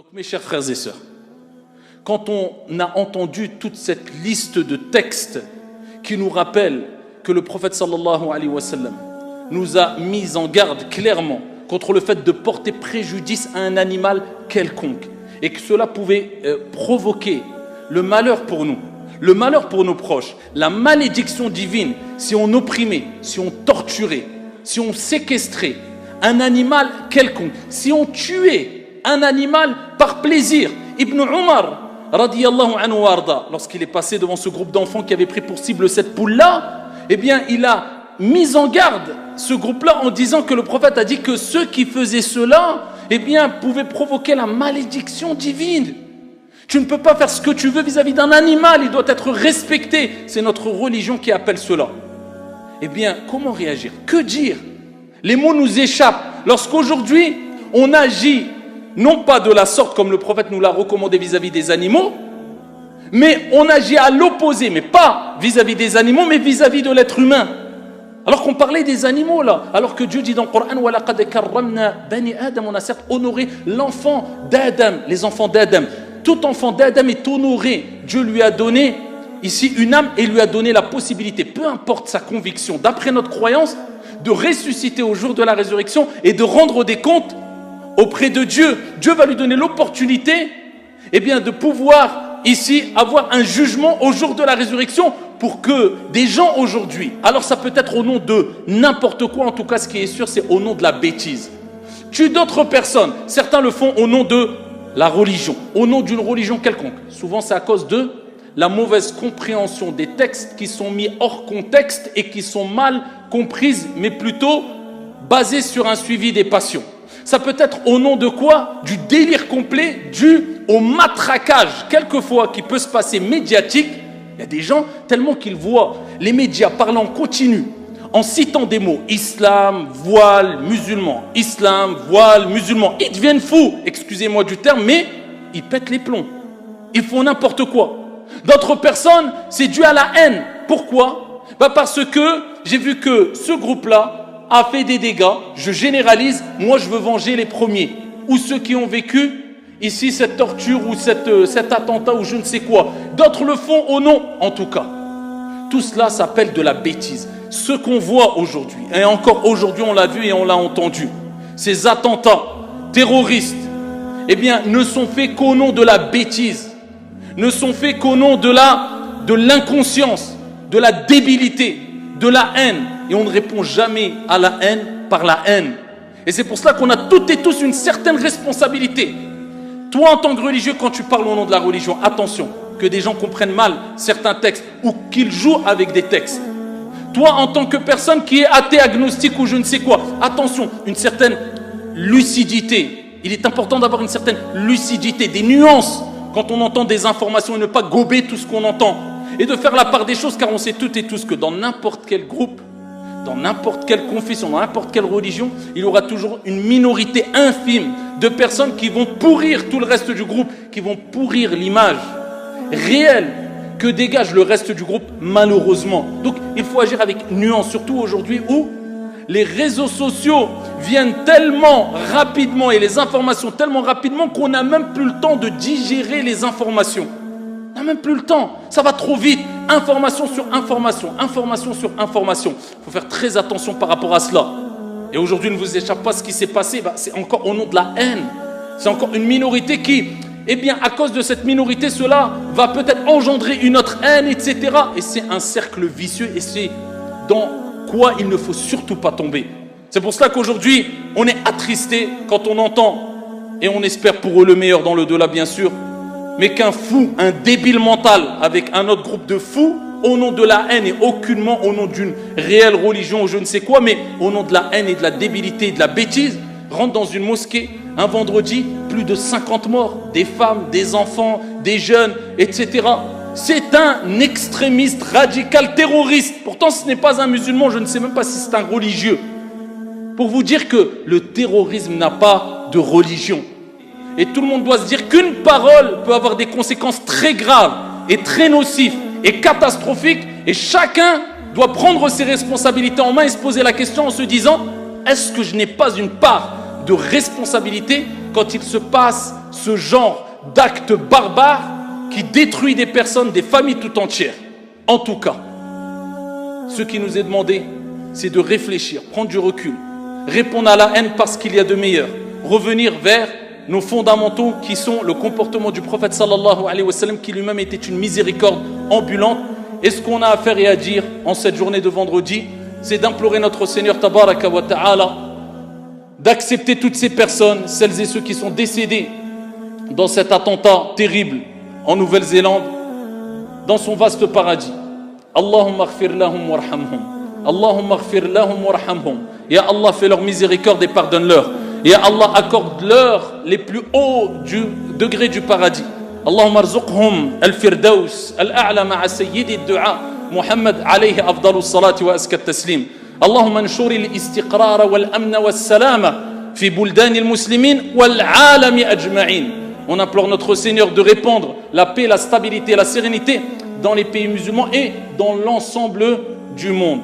Donc mes chers frères et sœurs, quand on a entendu toute cette liste de textes qui nous rappellent que le prophète sallallahu alayhi wa sallam nous a mis en garde clairement contre le fait de porter préjudice à un animal quelconque et que cela pouvait provoquer le malheur pour nous, le malheur pour nos proches, la malédiction divine si on opprimait, si on torturait, si on séquestrait un animal quelconque, si on tuait un animal par plaisir. Ibn Umar radiyallahu anhu warda, lorsqu'il est passé devant ce groupe d'enfants qui avait pris pour cible cette poule-là, eh bien il a mis en garde ce groupe-là en disant que le prophète a dit que ceux qui faisaient cela, eh bien pouvaient provoquer la malédiction divine. Tu ne peux pas faire ce que tu veux vis-à-vis d'un animal, il doit être respecté. C'est notre religion qui appelle cela. Eh bien, comment réagir? Que dire? Les mots nous échappent. Lorsqu'aujourd'hui, on agit non pas de la sorte comme le prophète nous l'a recommandé vis-à-vis des animaux, mais on agit à l'opposé, mais pas vis-à-vis des animaux, mais vis-à-vis de l'être humain. Alors qu'on parlait des animaux là, alors que Dieu dit dans le Coran, وَلَقَدْ كَرَّمْنَا بَنِي آدَمَ, on a certes honoré l'enfant d'Adam, les enfants d'Adam. Tout enfant d'Adam est honoré. Dieu lui a donné ici une âme et lui a donné la possibilité, peu importe sa conviction, d'après notre croyance, de ressusciter au jour de la résurrection et de rendre des comptes auprès de Dieu. Dieu va lui donner l'opportunité, eh bien, de pouvoir ici avoir un jugement au jour de la résurrection pour que des gens aujourd'hui, alors ça peut être au nom de n'importe quoi, en tout cas ce qui est sûr c'est au nom de la bêtise, tuent d'autres personnes. Certains le font au nom de la religion, au nom d'une religion quelconque. Souvent c'est à cause de la mauvaise compréhension des textes qui sont mis hors contexte et qui sont mal comprises, mais plutôt basées sur un suivi des passions. Ça peut être au nom de quoi? Du délire complet dû au matraquage, quelquefois, qui peut se passer médiatique. Il y a des gens, tellement qu'ils voient les médias parler en continu, en citant des mots, islam, voile, musulman, islam, voile, musulman. Ils deviennent fous, excusez-moi du terme, mais ils pètent les plombs. Ils font n'importe quoi. D'autres personnes, c'est dû à la haine. Pourquoi? Parce que j'ai vu que ce groupe-là a fait des dégâts, je généralise, moi je veux venger les premiers, ou ceux qui ont vécu ici cette torture ou cet attentat ou je ne sais quoi. D'autres le font au nom, en tout cas. Tout cela s'appelle de la bêtise. Ce qu'on voit aujourd'hui, et encore aujourd'hui on l'a vu et on l'a entendu, ces attentats terroristes, eh bien ne sont faits qu'au nom de la bêtise, ne sont faits qu'au nom de l'inconscience, de la débilité, de la haine. Et on ne répond jamais à la haine par la haine. Et c'est pour cela qu'on a toutes et tous une certaine responsabilité. Toi, en tant que religieux, quand tu parles au nom de la religion, attention, que des gens comprennent mal certains textes ou qu'ils jouent avec des textes. Toi, en tant que personne qui est athée, agnostique ou je ne sais quoi, attention, une certaine lucidité. Il est important d'avoir une certaine lucidité, des nuances quand on entend des informations et ne pas gober tout ce qu'on entend. Et de faire la part des choses, car on sait toutes et tous que dans n'importe quel groupe, dans n'importe quelle confession, dans n'importe quelle religion, il y aura toujours une minorité infime de personnes qui vont pourrir tout le reste du groupe, qui vont pourrir l'image réelle que dégage le reste du groupe, malheureusement. Donc il faut agir avec nuance, surtout aujourd'hui où les réseaux sociaux viennent tellement rapidement et les informations tellement rapidement qu'on n'a même plus le temps de digérer les informations. On n'a même plus le temps, ça va trop vite, information sur information, information sur information. Il faut faire très attention par rapport à cela. Et aujourd'hui, ne vous échappe pas ce qui s'est passé, c'est encore au nom de la haine. C'est encore une minorité qui, eh bien, à cause de cette minorité, cela va peut-être engendrer une autre haine, etc. Et c'est un cercle vicieux et c'est dans quoi il ne faut surtout pas tomber. C'est pour cela qu'aujourd'hui, on est attristé quand on entend, et on espère pour eux le meilleur dans le delà, bien sûr, mais qu'un fou, un débile mental avec un autre groupe de fous, au nom de la haine et aucunement au nom d'une réelle religion ou je ne sais quoi, mais au nom de la haine et de la débilité et de la bêtise, rentre dans une mosquée un vendredi, plus de 50 morts, des femmes, des enfants, des jeunes, etc. C'est un extrémiste radical terroriste. Pourtant ce n'est pas un musulman, je ne sais même pas si c'est un religieux. Pour vous dire que le terrorisme n'a pas de religion. Et tout le monde doit se dire qu'une parole peut avoir des conséquences très graves et très nocives et catastrophiques. Et chacun doit prendre ses responsabilités en main et se poser la question en se disant: est-ce que je n'ai pas une part de responsabilité quand il se passe ce genre d'acte barbare qui détruit des personnes, des familles tout entières. En tout cas, ce qui nous est demandé, c'est de réfléchir, prendre du recul, répondre à la haine parce qu'il y a de meilleur, revenir vers nos fondamentaux qui sont le comportement du prophète sallallahu alayhi wa sallam, qui lui-même était une miséricorde ambulante. Et ce qu'on a à faire et à dire en cette journée de vendredi, c'est d'implorer notre Seigneur tabaraka wa ta'ala d'accepter toutes ces personnes, celles et ceux qui sont décédés dans cet attentat terrible en Nouvelle-Zélande, dans son vaste paradis. Allahumma ighfir lahum warhamhum. Allahumma ighfir lahum warhamhum. Ya Allah, fais leur miséricorde et pardonne-leur. Ya Allah, accorde-leur les plus hauts degrés du paradis. Allahumma arzuqhum al-firdaus al-a'la ma'a sayyidi ad-du'a Muhammad alayhi afdalus salati wa azka at-taslim. Allahumma anshur al-istiqrar wal-amn was-salama fi buldan al-muslimin wal-'alami ajma'in. On implore notre Seigneur de répandre la paix, la stabilité, la sérénité dans les pays musulmans et dans l'ensemble du monde.